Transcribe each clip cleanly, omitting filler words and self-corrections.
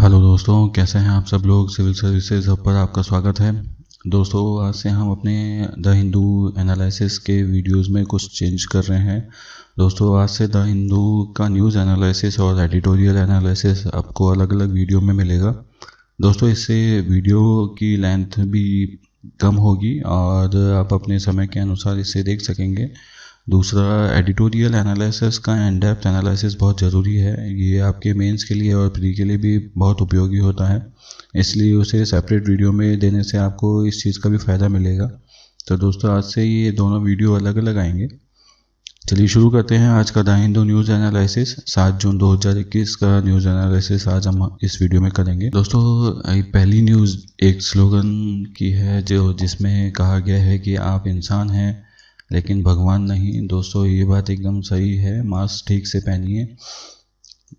Hello दोस्तों, कैसे हैं आप सब लोग। सिविल सर्विसेज हब पर आपका स्वागत है। दोस्तों, आज से हम अपने द हिंदू एनालिसिस के वीडियोस में कुछ चेंज कर रहे हैं। दोस्तों, आज से द हिंदू का न्यूज़ एनालिसिस और एडिटोरियल एनालिसिस आपको अलग अलग वीडियो में मिलेगा। दोस्तों, इससे वीडियो की लेंथ भी कम होगी और आप अपने समय के अनुसार इसे देख सकेंगे। दूसरा, एडिटोरियल एनालिसिस का इन डेप्थ एनालिसिस बहुत ज़रूरी है। ये आपके मेंस के लिए और प्री के लिए भी बहुत उपयोगी होता है, इसलिए उसे सेपरेट वीडियो में देने से आपको इस चीज़ का भी फ़ायदा मिलेगा। तो दोस्तों, आज से ये दोनों वीडियो अलग अलग आएंगे। चलिए शुरू करते हैं आज का द हिंदू न्यूज़ एनालिसिस। 7 जून 2021 का न्यूज़ एनालिसिस आज हम इस वीडियो में करेंगे। दोस्तों, पहली न्यूज़ एक स्लोगन की है जिसमें कहा गया है कि आप इंसान हैं लेकिन भगवान नहीं। दोस्तों, ये बात एकदम सही है। मास्क ठीक से पहनिए।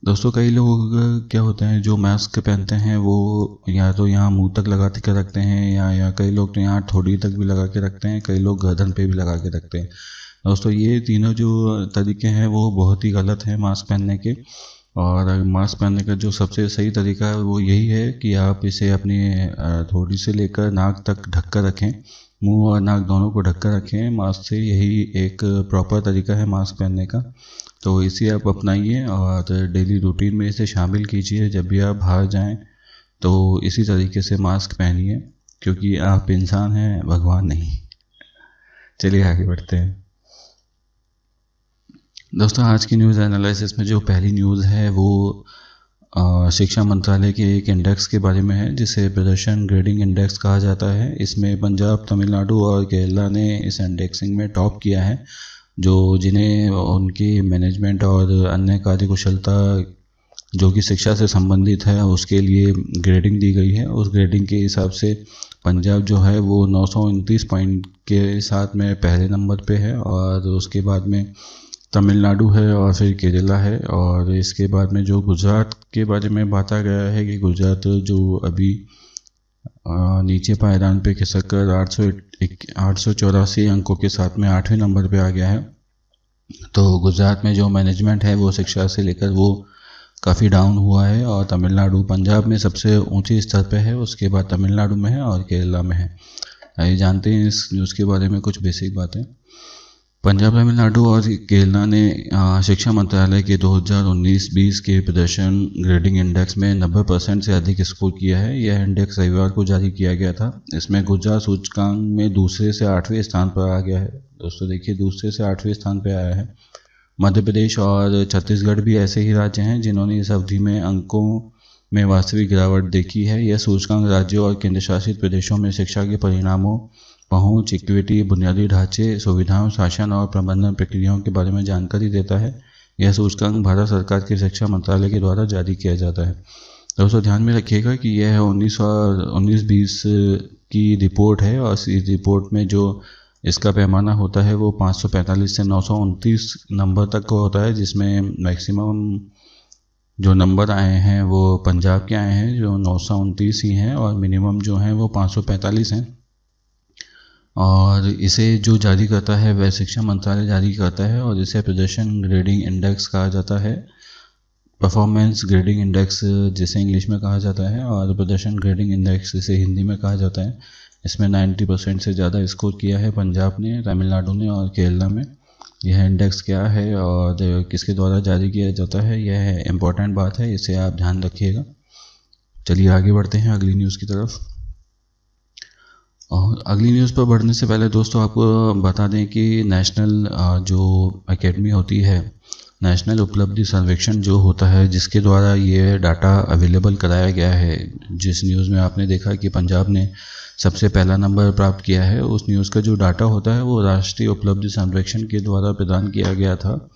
दोस्तों, कई लोग क्या होते हैं जो मास्क पहनते हैं वो या तो यहाँ मुंह तक लगा के रखते हैं या कई लोग तो यहाँ ठोड़ी तक भी लगा के रखते हैं, कई लोग गर्दन पे भी लगा के रखते हैं। दोस्तों, ये तीनों जो तरीके हैं वो बहुत ही गलत हैं मास्क पहनने के। और मास्क पहनने का जो सबसे सही तरीका है वो यही है कि आप इसे अपनी थोड़ी से लेकर नाक तक ढक कर रखें। मुंह और नाक दोनों को ढक कर रखें मास्क से। यही एक प्रॉपर तरीका है मास्क पहनने का। तो इसे आप अपनाइए और डेली रूटीन में इसे शामिल कीजिए। जब भी आप बाहर जाएं तो इसी तरीके से मास्क पहनिए, क्योंकि आप इंसान हैं, भगवान नहीं। चलिए आगे बढ़ते हैं। दोस्तों, आज की न्यूज़ एनालिसिस में जो पहली न्यूज़ है वो शिक्षा मंत्रालय के एक इंडेक्स के बारे में है, जिसे प्रदर्शन ग्रेडिंग इंडेक्स कहा जाता है। इसमें पंजाब, तमिलनाडु और केरला ने इस इंडेक्सिंग में टॉप किया है, जिन्हें उनकी मैनेजमेंट और अन्य कार्यकुशलता जो कि शिक्षा से संबंधित है उसके लिए ग्रेडिंग दी गई है। उस ग्रेडिंग के हिसाब से पंजाब जो है वो 929 पॉइंट के साथ में पहले नंबर पे है, और उसके बाद में तमिलनाडु है और फिर केरला है। और इसके बाद में जो गुजरात के बारे में बताया गया है कि गुजरात जो अभी नीचे पायदान पे खिसक कर 884 अंकों के साथ में 8वें नंबर पे आ गया है। तो गुजरात में जो मैनेजमेंट है वो शिक्षा से लेकर वो काफ़ी डाउन हुआ है। और तमिलनाडु पंजाब में सबसे ऊंचे स्तर पे है, उसके बाद तमिलनाडु में है और केरला में है। आइए जानते हैं इस न्यूज़ के बारे में कुछ बेसिक बातें। पंजाब, तमिलनाडु और केरला ने शिक्षा मंत्रालय के 2019-20 के प्रदर्शन ग्रेडिंग इंडेक्स में 90% से अधिक स्कोर किया है। यह इंडेक्स रविवार को जारी किया गया था। इसमें गुजरात सूचकांक में दूसरे से 8वें स्थान पर आ गया है। दोस्तों देखिए, दूसरे से 8वें स्थान पर आया है। मध्य प्रदेश और छत्तीसगढ़ भी ऐसे ही राज्य हैं जिन्होंने इस अवधि में अंकों में वास्तविक गिरावट देखी है। यह सूचकांक राज्यों और केंद्र शासित प्रदेशों में शिक्षा के परिणामों, पहुंच, इक्विटी, बुनियादी ढांचे, सुविधाओं, शासन और प्रबंधन प्रक्रियाओं के बारे में जानकारी देता है। यह सूचकांक भारत सरकार के शिक्षा मंत्रालय के द्वारा जारी किया जाता है। दोस्तों, ध्यान में रखिएगा कि यह 1919-20 की रिपोर्ट है, और इस रिपोर्ट में जो इसका पैमाना होता है वो 545 से 929 नंबर तक का होता है, जिसमें मैक्सिमम जो नंबर आए हैं वो पंजाब के आए हैं जो 929 ही हैं, और मिनिमम जो हैं वो 545 हैं। और इसे जो जारी करता है वह शिक्षा मंत्रालय जारी करता है, और इसे प्रदर्शन ग्रेडिंग इंडेक्स कहा जाता है। परफॉर्मेंस ग्रेडिंग इंडेक्स जिसे इंग्लिश में कहा जाता है, और प्रदर्शन ग्रेडिंग इंडेक्स इसे हिंदी में कहा जाता है। इसमें 90% से ज़्यादा स्कोर किया है पंजाब ने, तमिलनाडु ने और केरला में। यह इंडेक्स क्या है और किसके द्वारा जारी किया जाता है, यह इम्पोर्टेंट बात है, इसे आप ध्यान रखिएगा। चलिए आगे बढ़ते हैं अगली न्यूज़ की तरफ। और अगली न्यूज़ पर बढ़ने से पहले दोस्तों आपको बता दें कि नेशनल जो एकेडमी होती है, नेशनल उपलब्धि सर्वेक्षण जो होता है, जिसके द्वारा ये डाटा अवेलेबल कराया गया है। जिस न्यूज़ में आपने देखा कि पंजाब ने सबसे पहला नंबर प्राप्त किया है, उस न्यूज़ का जो डाटा होता है वो राष्ट्रीय उपलब्धि सर्वेक्षण के द्वारा प्रदान किया गया था।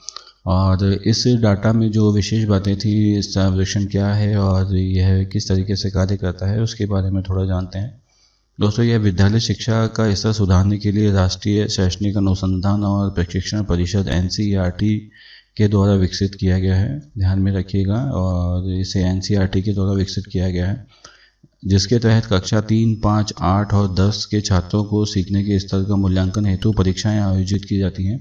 और इस डाटा में जो विशेष बातें थी, इस सर्वेक्षण क्या है और यह किस तरीके से कार्य करता है, उसके बारे में थोड़ा जानते हैं। दोस्तों, यह विद्यालय शिक्षा का स्तर सुधारने के लिए राष्ट्रीय शैक्षणिक अनुसंधान और प्रशिक्षण परिषद NCERT के द्वारा विकसित किया गया है। ध्यान में रखिएगा, और इसे NCERT के द्वारा विकसित किया गया है, जिसके तहत कक्षा 3, 5, 8 और 10 के छात्रों को सीखने के स्तर का मूल्यांकन हेतु परीक्षाएं आयोजित की जाती हैं।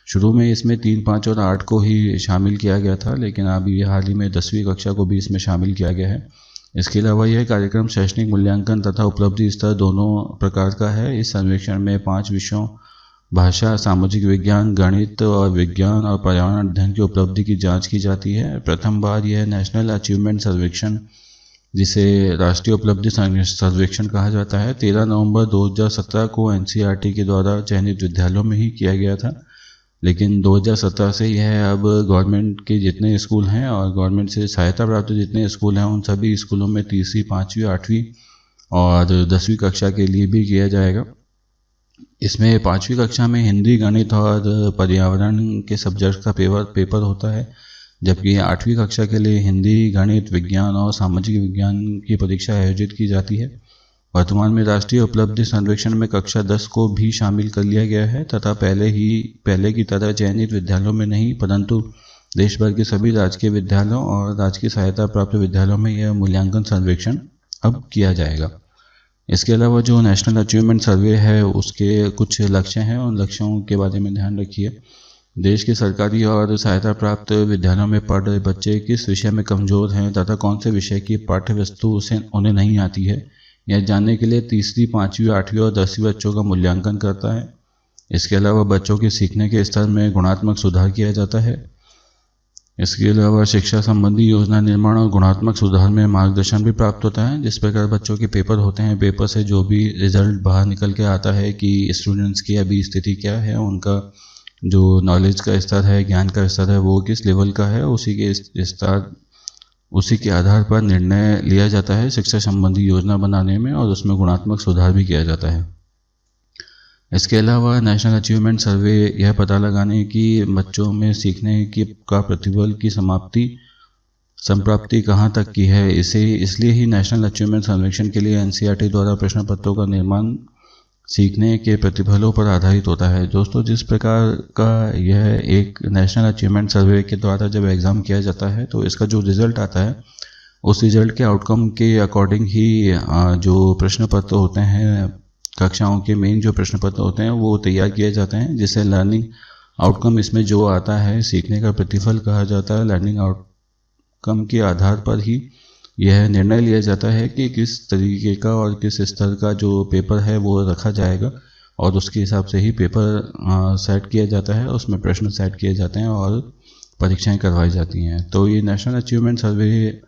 शुरू में इसमें 3, 5 और 8 को ही शामिल किया गया था, लेकिन अभी हाल ही में 10वीं कक्षा को भी इसमें शामिल किया गया है। इसके अलावा यह कार्यक्रम शैक्षणिक मूल्यांकन तथा उपलब्धि स्तर दोनों प्रकार का है। इस सर्वेक्षण में 5 विषयों भाषा, सामाजिक विज्ञान, गणित और विज्ञान और पर्यावरण अध्ययन की उपलब्धि की जांच की जाती है। प्रथम बार यह नेशनल अचीवमेंट सर्वेक्षण, जिसे राष्ट्रीय उपलब्धि सर्वेक्षण कहा जाता है, 13 नवंबर 2017 को एनसीईआरटी के द्वारा चयनित विद्यालयों में ही किया गया था। लेकिन 2017 से यह अब गवर्नमेंट के जितने स्कूल हैं और गवर्नमेंट से सहायता प्राप्त जितने स्कूल हैं उन सभी स्कूलों में तीसरी, 5वीं, 8वीं और 10वीं कक्षा के लिए भी किया जाएगा। इसमें 5वीं कक्षा में हिंदी, गणित और पर्यावरण के सब्जेक्ट का पेपर होता है, जबकि 8वीं कक्षा के लिए हिंदी, गणित, विज्ञान और सामाजिक विज्ञान की परीक्षा आयोजित की जाती है। वर्तमान में राष्ट्रीय उपलब्धि सर्वेक्षण में कक्षा 10 को भी शामिल कर लिया गया है तथा पहले की तरह चयनित विद्यालयों में नहीं, परंतु देश भर के सभी राजकीय विद्यालयों और राजकीय सहायता प्राप्त विद्यालयों में यह मूल्यांकन सर्वेक्षण अब किया जाएगा। इसके अलावा जो नेशनल अचीवमेंट सर्वे है उसके कुछ लक्ष्य हैं, उन लक्ष्यों के बारे में ध्यान रखिए। देश के सरकारी और सहायता प्राप्त विद्यालयों में पढ़ रहे बच्चे किस विषय में कमज़ोर हैं तथा कौन से विषय की पाठ्य वस्तु उन्हें नहीं आती है, यह जानने के लिए तीसरी, 5वीं, 8वीं और 10वीं बच्चों का मूल्यांकन करता है। इसके अलावा बच्चों के सीखने के स्तर में गुणात्मक सुधार किया जाता है। इसके अलावा शिक्षा संबंधी योजना निर्माण और गुणात्मक सुधार में मार्गदर्शन भी प्राप्त होता है। जिस प्रकार बच्चों के पेपर होते हैं, पेपर से जो भी रिजल्ट बाहर निकल के आता है कि स्टूडेंट्स की अभी स्थिति क्या है, उनका जो नॉलेज का स्तर है, ज्ञान का स्तर है, वो किस लेवल का है, उसी के आधार पर निर्णय लिया जाता है शिक्षा संबंधी योजना बनाने में और उसमें गुणात्मक सुधार भी किया जाता है। इसके अलावा नेशनल अचीवमेंट सर्वे यह पता लगाने की बच्चों में सीखने की का प्रतिबल की संप्राप्ति कहाँ तक की है, इसलिए ही नेशनल अचीवमेंट सर्वेक्षण के लिए एनसीईआरटी द्वारा प्रश्न पत्रों का निर्माण सीखने के प्रतिफलों पर आधारित होता है। दोस्तों, जिस प्रकार का यह एक नेशनल अचीवमेंट सर्वे के द्वारा जब एग्ज़ाम किया जाता है तो इसका जो रिज़ल्ट आता है उस रिज़ल्ट के आउटकम के अकॉर्डिंग ही जो प्रश्न पत्र होते हैं, कक्षाओं के मेन जो प्रश्न पत्र होते हैं वो तैयार किए जाते हैं, जिसे लर्निंग आउटकम इसमें जो आता है सीखने का प्रतिफल कहा जाता है। लर्निंग आउटकम के आधार पर ही यह निर्णय लिया जाता है कि किस तरीके का और किस स्तर का जो पेपर है वो रखा जाएगा और उसके हिसाब से ही पेपर सेट किया जाता है, उसमें प्रश्न सेट किए जाते हैं और परीक्षाएं करवाई जाती हैं। तो ये नेशनल अचीवमेंट सर्वे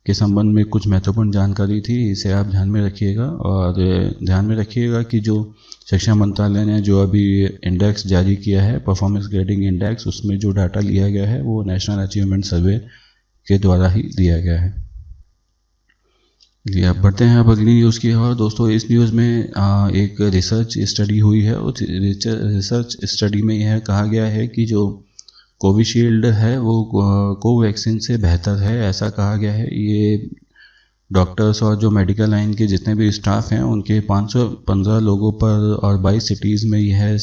के संबंध में कुछ महत्वपूर्ण जानकारी थी, इसे आप ध्यान में रखिएगा। और ध्यान में रखिएगा कि जो शिक्षा मंत्रालय ने जो अभी इंडेक्स जारी किया है, परफॉर्मेंस ग्रेडिंग इंडेक्स, उसमें जो डाटा लिया गया है वो नेशनल अचीवमेंट सर्वे के द्वारा ही दिया गया है। चलिए अब बढ़ते हैं अब अगली न्यूज़ की ओर। दोस्तों, इस न्यूज़ में एक रिसर्च स्टडी हुई है। उस रिसर्च स्टडी में यह कहा गया है कि जो कोविशील्ड है वो कोवैक्सीन से बेहतर है, ऐसा कहा गया है। ये डॉक्टर्स और जो मेडिकल लाइन के जितने भी स्टाफ हैं उनके 515 लोगों पर और 22 सिटीज़ में यह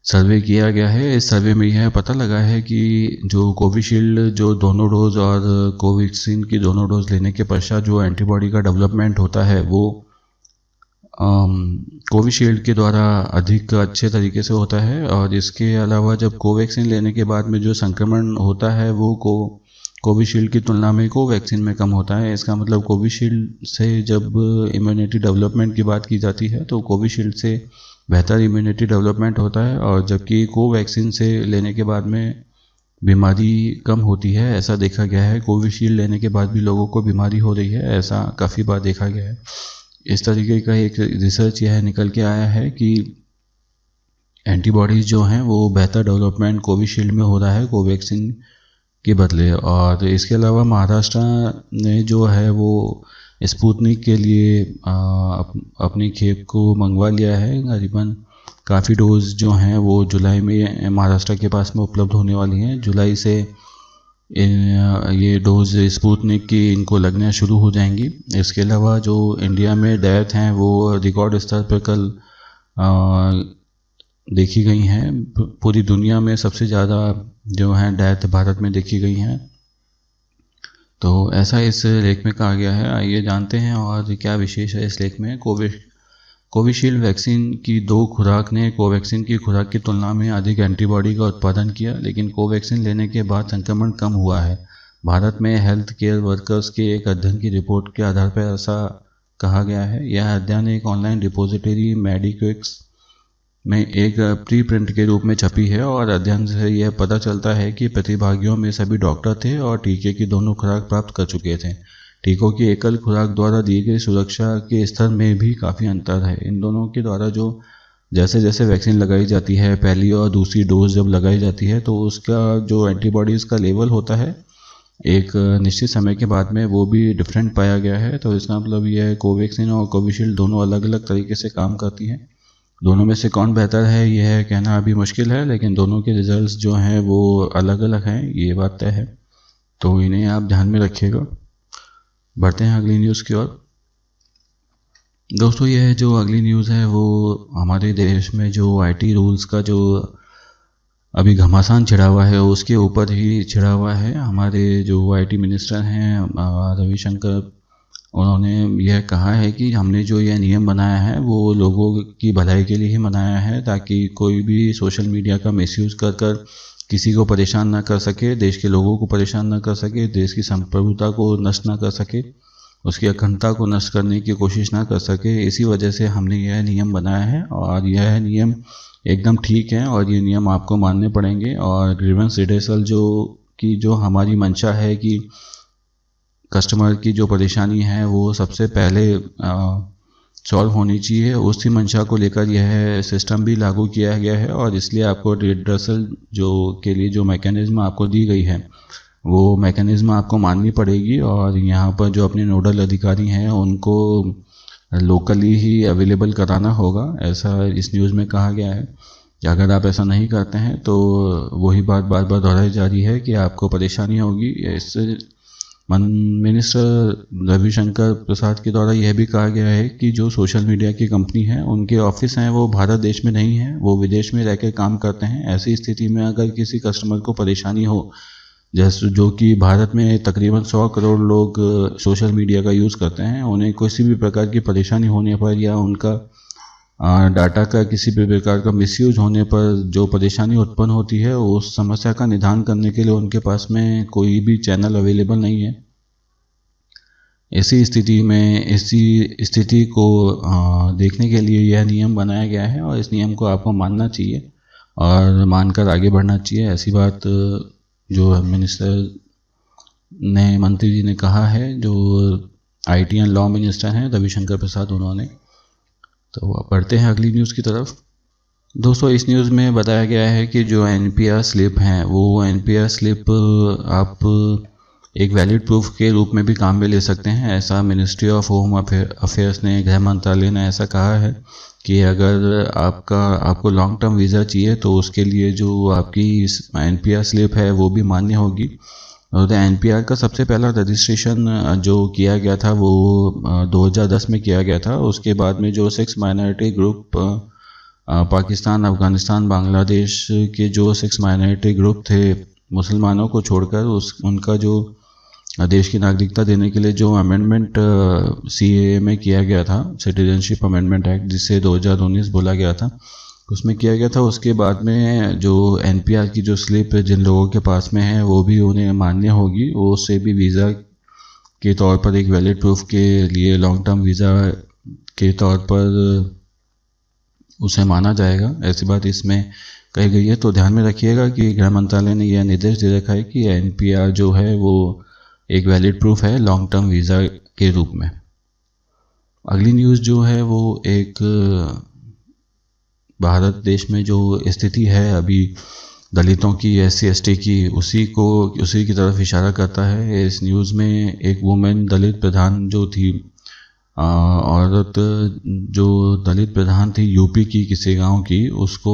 सर्वे किया गया है। इस सर्वे में यह पता लगा है कि जो कोविशील्ड जो दोनों डोज और कोवैक्सीन की दोनों डोज लेने के पश्चात जो एंटीबॉडी का डेवलपमेंट होता है वो कोविशील्ड के द्वारा अधिक अच्छे तरीके से होता है। और इसके अलावा जब कोवैक्सीन लेने के बाद में जो संक्रमण होता है वो कोविशील्ड की तुलना में कोवैक्सीन में कम होता है। इसका मतलब कोविशील्ड से जब इम्यूनिटी डेवलपमेंट की बात की जाती है तो कोविशील्ड से बेहतर इम्यूनिटी डेवलपमेंट होता है, और जबकि कोवैक्सीन से लेने के बाद में बीमारी कम होती है, ऐसा देखा गया है। कोविशील्ड लेने के बाद भी लोगों को बीमारी हो रही है, ऐसा काफ़ी बार देखा गया है। इस तरीके का एक रिसर्च यह निकल के आया है कि एंटीबॉडीज़ जो हैं वो बेहतर डेवलपमेंट कोविशील्ड में हो रहा है कोवैक्सीन के बदले। और इसके अलावा महाराष्ट्र ने जो है वो स्पुतनिक के लिए अपनी खेप को मंगवा लिया है। करीबन काफ़ी डोज जो हैं वो जुलाई में महाराष्ट्र के पास में उपलब्ध होने वाली हैं। जुलाई से ये डोज स्पुतनिक की इनको लगना शुरू हो जाएंगी। इसके अलावा जो इंडिया में डेथ हैं वो रिकॉर्ड स्तर पर कल देखी गई हैं। पूरी दुनिया में सबसे ज़्यादा जो हैं डेथ भारत में देखी गई हैं। तो ऐसा इस लेख में कहा गया है। आइए जानते हैं और क्या विशेष है इस लेख में। कोविशील्ड वैक्सीन की 2 खुराक ने कोवैक्सीन की खुराक की तुलना में अधिक एंटीबॉडी का उत्पादन किया, लेकिन कोवैक्सीन लेने के बाद संक्रमण कम हुआ है। भारत में हेल्थ केयर वर्कर्स के एक अध्ययन की रिपोर्ट के आधार पर ऐसा कहा गया है। यह अध्ययन एक ऑनलाइन रिपोजिटरी मेडिक्विक्स में एक प्री प्रिंट के रूप में छपी है और अध्ययन से यह पता चलता है कि प्रतिभागियों में सभी डॉक्टर थे और टीके की दोनों खुराक प्राप्त कर चुके थे। टीकों की एकल खुराक द्वारा दी गई सुरक्षा के स्तर में भी काफ़ी अंतर है। इन दोनों के द्वारा जो जैसे जैसे वैक्सीन लगाई जाती है, पहली और दूसरी डोज जब लगाई जाती है तो उसका जो एंटीबॉडीज़ का लेवल होता है एक निश्चित समय के बाद में वो भी डिफरेंट पाया गया है। तो इसका मतलब ये है कोवैक्सीन और कोविशील्ड दोनों अलग अलग तरीके से काम करती हैं। दोनों में से कौन बेहतर है यह कहना अभी मुश्किल है, लेकिन दोनों के रिजल्ट्स जो हैं वो अलग अलग हैं, ये बात तय है। तो इन्हें आप ध्यान में रखिएगा। बढ़ते हैं अगली न्यूज़ की ओर। दोस्तों यह जो अगली न्यूज़ है वो हमारे देश में जो आईटी रूल्स का जो अभी घमासान छिड़ा हुआ है उसके ऊपर ही छिड़ा हुआ है। हमारे जो आईटी मिनिस्टर हैं रविशंकर, उन्होंने यह कहा है कि हमने जो यह नियम बनाया है वो लोगों की भलाई के लिए ही बनाया है, ताकि कोई भी सोशल मीडिया का मिसयूज़ कर कर किसी को परेशान ना कर सके, देश के लोगों को परेशान ना कर सके, देश की संप्रभुता को नष्ट ना कर सके, उसकी अखंडता को नष्ट करने की कोशिश ना कर सके। इसी वजह से हमने यह नियम बनाया है और यह नियम एकदम ठीक है और ये नियम आपको मानने पड़ेंगे। और ग्रीवेंस रिड्रेसल जो हमारी मंशा है कि कस्टमर की जो परेशानी है वो सबसे पहले सॉल्व होनी चाहिए, उसी मंशा को लेकर यह सिस्टम भी लागू किया गया है। और इसलिए आपको रिड्रेसल जो के लिए जो मैकेनिज़्म आपको दी गई है वो मैकेनिज़्म आपको माननी पड़ेगी। और यहाँ पर जो अपने नोडल अधिकारी हैं उनको लोकली ही अवेलेबल कराना होगा, ऐसा इस न्यूज़ में कहा गया है। कि अगर आप ऐसा नहीं करते हैं तो वही बात बार बार दोहराई जा रही है कि आपको परेशानी होगी। इससे मिनिस्टर रविशंकर प्रसाद के द्वारा यह भी कहा गया है कि जो सोशल मीडिया की कंपनी है उनके ऑफिस हैं वो भारत देश में नहीं है, वो विदेश में रहकर काम करते हैं। ऐसी स्थिति में अगर किसी कस्टमर को परेशानी हो, जैसे जो कि भारत में तकरीबन 100 करोड़ लोग सोशल मीडिया का यूज़ करते हैं, उन्हें किसी भी प्रकार की परेशानी होने पर या उनका डाटा का किसी भी प्रकार का मिसयूज होने पर जो परेशानी उत्पन्न होती है उस समस्या का निदान करने के लिए उनके पास में कोई भी चैनल अवेलेबल नहीं है। इसी स्थिति को देखने के लिए यह नियम बनाया गया है और इस नियम को आपको मानना चाहिए और मानकर आगे बढ़ना चाहिए। ऐसी बात जो मंत्री जी ने कहा है, जो आईटी एंड लॉ मिनिस्टर हैं रविशंकर प्रसाद, उन्होंने। तो बढ़ते हैं अगली न्यूज़ की तरफ। दोस्तों इस न्यूज़ में बताया गया है कि जो एनपीआर स्लिप हैं वो एनपीआर स्लिप आप एक वैलिड प्रूफ के रूप में भी काम में ले सकते हैं। ऐसा मिनिस्ट्री ऑफ होम अफेयर्स ने, गृह मंत्रालय ने ऐसा कहा है कि अगर आपको लॉन्ग टर्म वीज़ा चाहिए तो उसके लिए जो आपकी एनपीआर स्लिप है वो भी मान्य होगी। और एनपीआर का सबसे पहला रजिस्ट्रेशन जो किया गया था वो 2010 में किया गया था। उसके बाद में जो 6 माइनॉरिटी ग्रुप पाकिस्तान, अफ़गानिस्तान, बांग्लादेश के जो 6 माइनॉरिटी ग्रुप थे मुसलमानों को छोड़कर, उनका जो देश की नागरिकता देने के लिए जो अमेंडमेंट सीएए में किया गया था, सिटीजनशिप अमेंडमेंट एक्ट, जिसे 2019 बोला गया था, उसमें किया गया था। उसके बाद में जो एनपीआर की जो स्लिप जिन लोगों के पास में है वो भी उन्हें मान्य होगी, वो उससे भी वीज़ा के तौर पर एक वैलिड प्रूफ के लिए लॉन्ग टर्म वीज़ा के तौर पर उसे माना जाएगा। ऐसी बात इसमें कही गई है। तो ध्यान में रखिएगा कि गृह मंत्रालय ने यह निर्देश दे रखा है कि एनपीआर जो है वो एक वैलिड प्रूफ है लॉन्ग टर्म वीज़ा के रूप में। अगली न्यूज़ जो है वो एक भारत देश में जो स्थिति है अभी दलितों की, SC ST की, उसी की तरफ इशारा करता है। इस न्यूज़ में एक वुमेन दलित प्रधान जो थी, औरत जो दलित प्रधान थी यूपी की किसी गांव की, उसको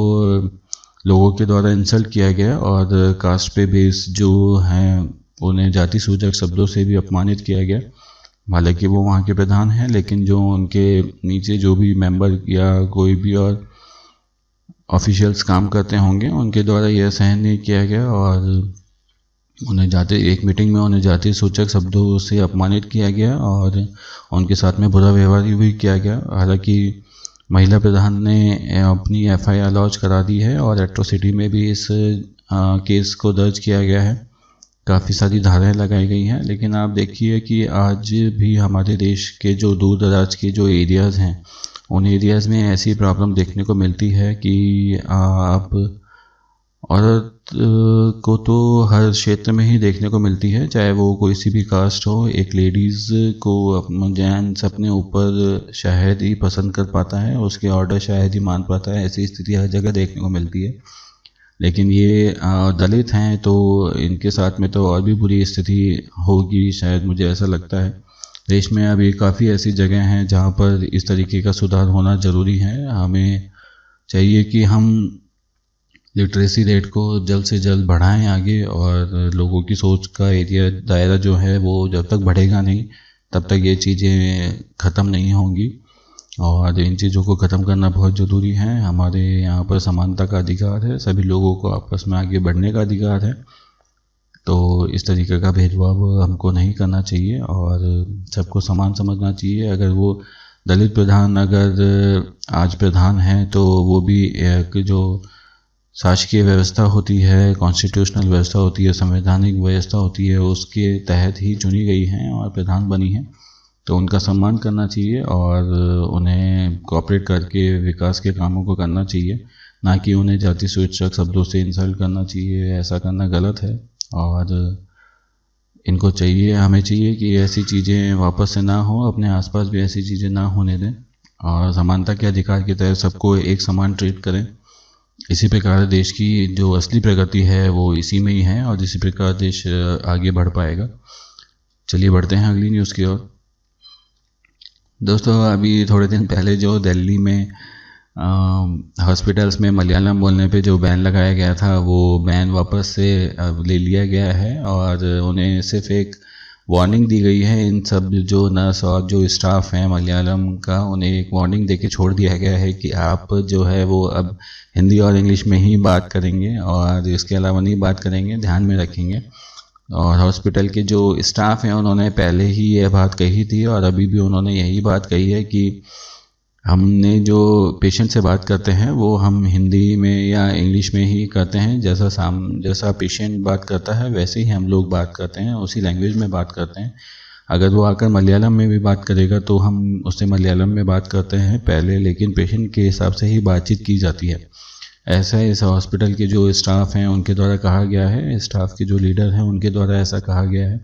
लोगों के द्वारा इंसल्ट किया गया और कास्ट पे बेस जो हैं उन्हें जाति सूचक शब्दों से भी अपमानित किया गया। हालांकि वो वहाँ के प्रधान हैं, लेकिन जो उनके नीचे जो भी मेंबर या कोई भी और ऑफिशियल्स काम करते होंगे उनके द्वारा यह सहन नहीं किया गया और एक मीटिंग में उन्हें जाति सूचक शब्दों से अपमानित किया गया और उनके साथ में बुरा व्यवहार भी किया गया। हालांकि महिला प्रधान ने अपनी FIR लॉन्च करा दी है और एट्रोसिटी में भी इस केस को दर्ज किया गया है। काफ़ी सारी धाराएं लगाई गई हैं। लेकिन आप देखिए कि आज भी हमारे देश के जो दूर दराज के जो एरियाज़ हैं, उन एरियाज़ में ऐसी प्रॉब्लम देखने को मिलती है कि आप औरत को तो हर क्षेत्र में ही देखने को मिलती है, चाहे वो कोई सी भी कास्ट हो। एक लेडीज़ को जेंट्स अपने ऊपर शायद ही पसंद कर पाता है, उसके ऑर्डर शायद ही मान पाता है। ऐसी स्थिति हर जगह देखने को मिलती है। लेकिन ये दलित हैं तो इनके साथ में तो और भी बुरी स्थिति होगी शायद, मुझे ऐसा लगता है। देश में अभी काफ़ी ऐसी जगह हैं जहाँ पर इस तरीके का सुधार होना ज़रूरी है। हमें चाहिए कि हम लिटरेसी रेट को जल्द से जल्द बढ़ाएं आगे, और लोगों की सोच का एरिया दायरा जो है वो जब तक बढ़ेगा नहीं तब तक ये चीज़ें ख़त्म नहीं होंगी। और इन चीज़ों को ख़त्म करना बहुत ज़रूरी है। हमारे यहाँ पर समानता का अधिकार है, सभी लोगों को आपस में आगे बढ़ने का अधिकार है। तो इस तरीके का भेदभाव हमको नहीं करना चाहिए और सबको समान समझना चाहिए। अगर वो दलित प्रधान अगर आज प्रधान हैं तो वो भी एक जो शासकीय व्यवस्था होती है, कॉन्स्टिट्यूशनल व्यवस्था होती है, संवैधानिक व्यवस्था होती है, उसके तहत ही चुनी गई हैं और प्रधान बनी हैं। तो उनका सम्मान करना चाहिए और उन्हें कोऑपरेट करके विकास के कामों को करना चाहिए, ना कि उन्हें जाति सूचक शब्दों से इंसल्ट करना चाहिए। ऐसा करना गलत है और इनको चाहिए, हमें चाहिए कि ऐसी चीज़ें वापस से ना हो, अपने आसपास भी ऐसी चीज़ें ना होने दें और समानता के अधिकार के तहत सबको एक समान ट्रीट करें। इसी प्रकार देश की जो असली प्रगति है वो इसी में ही है और इसी प्रकार देश आगे बढ़ पाएगा। चलिए बढ़ते हैं अगली न्यूज़ की ओर। दोस्तों, अभी थोड़े दिन पहले जो दिल्ली में हॉस्पिटल्स में मलयालम बोलने पे जो बैन लगाया गया था, वो बैन वापस से ले लिया गया है और उन्हें सिर्फ एक वार्निंग दी गई है। इन सब जो नर्स और जो स्टाफ हैं मलयालम का, उन्हें एक वार्निंग देके छोड़ दिया गया है कि आप जो है वो अब हिंदी और इंग्लिश में ही बात करेंगे और इसके अलावा नहीं बात करेंगे, ध्यान में रखेंगे। और हॉस्पिटल के जो स्टाफ हैं उन्होंने पहले ही ये बात कही थी और अभी भी उन्होंने यही बात कही है कि हमने जो पेशेंट से बात करते हैं वो हम हिंदी में या इंग्लिश में ही करते हैं। जैसा पेशेंट बात करता है वैसे ही हम लोग बात करते हैं, उसी लैंग्वेज में बात करते हैं। अगर वो आकर मलयालम में भी बात करेगा तो हम उससे मलयालम में बात करते हैं पहले, लेकिन पेशेंट के हिसाब से ही बातचीत की जाती है। ऐसा इस हॉस्पिटल के जो स्टाफ हैं उनके द्वारा कहा गया है, स्टाफ के जो लीडर हैं उनके द्वारा ऐसा कहा गया है।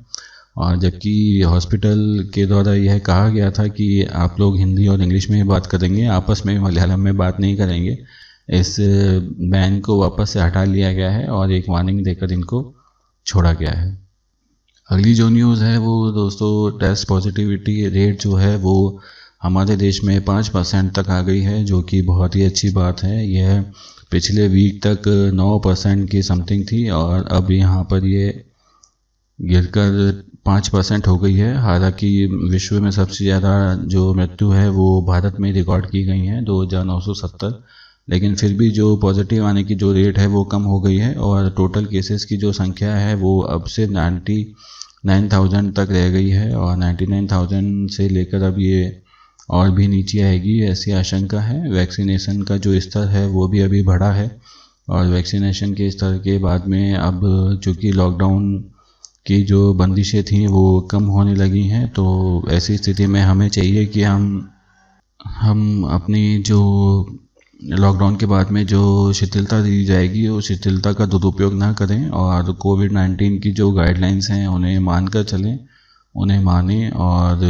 और जबकि हॉस्पिटल के द्वारा यह कहा गया था कि आप लोग हिंदी और इंग्लिश में ही बात करेंगे, आपस में मलयालम में बात नहीं करेंगे। इस बैन को वापस से हटा लिया गया है और एक वार्निंग देकर इनको छोड़ा गया है। अगली जो न्यूज़ है वो दोस्तों, टेस्ट पॉजिटिविटी रेट जो है वो हमारे देश में 5% तक आ गई है, जो कि बहुत ही अच्छी बात है। यह पिछले वीक तक 9% की समथिंग थी और अब यहाँ पर ये गिरकर 5% हो गई है। हालांकि विश्व में सबसे ज़्यादा जो मृत्यु है वो भारत में रिकॉर्ड की गई हैं, 2970, लेकिन फिर भी जो पॉजिटिव आने की जो रेट है वो कम हो गई है और टोटल केसेस की जो संख्या है वो अब से 99,000 तक रह गई है और 99,000 से लेकर अब ये और भी नीचे आएगी, ऐसी आशंका है। वैक्सीनेशन का जो स्तर है वो भी अभी बढ़ा है और वैक्सीनेशन के स्तर के बाद में अब चूँकि लॉकडाउन की जो बंदिशें थीं वो कम होने लगी हैं, तो ऐसी स्थिति में हमें चाहिए कि हम अपनी जो लॉकडाउन के बाद में जो शिथिलता दी जाएगी उस शिथिलता का दुरुपयोग ना करें और कोविड-19 की जो गाइडलाइंस हैं उन्हें मानकर चलें, उन्हें मानें और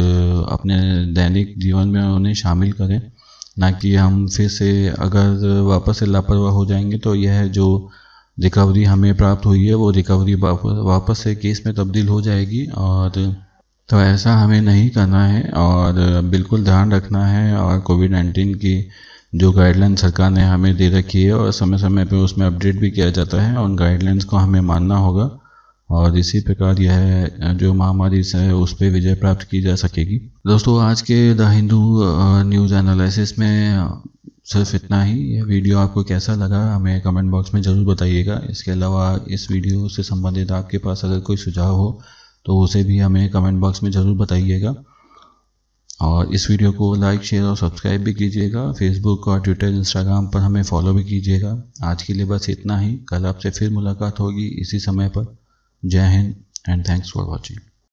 अपने दैनिक जीवन में उन्हें शामिल करें, ना कि हम फिर से अगर वापस से लापरवाह हो जाएंगे तो यह जो रिकवरी हमें प्राप्त हुई है वो रिकवरी वापस से केस में तब्दील हो जाएगी। और तो ऐसा हमें नहीं करना है और बिल्कुल ध्यान रखना है। और कोविड-19 की जो गाइडलाइन सरकार ने हमें दे रखी है और समय समय पे उसमें अपडेट भी किया जाता है, उन गाइडलाइंस को हमें मानना होगा और इसी प्रकार यह जो महामारी से उस पर विजय प्राप्त की जा सकेगी। दोस्तों, आज के द हिंदू न्यूज़ एनालिसिस में सिर्फ इतना ही। यह वीडियो आपको कैसा लगा हमें कमेंट बॉक्स में ज़रूर बताइएगा। इसके अलावा इस वीडियो से संबंधित आपके पास अगर कोई सुझाव हो तो उसे भी हमें कमेंट बॉक्स में ज़रूर बताइएगा। और इस वीडियो को लाइक, शेयर और सब्सक्राइब भी कीजिएगा। फेसबुक और ट्विटर, इंस्टाग्राम पर हमें फॉलो भी कीजिएगा। आज के लिए बस इतना ही। कल आपसे फिर मुलाकात होगी इसी समय पर। जय Hind, and thanks for watching.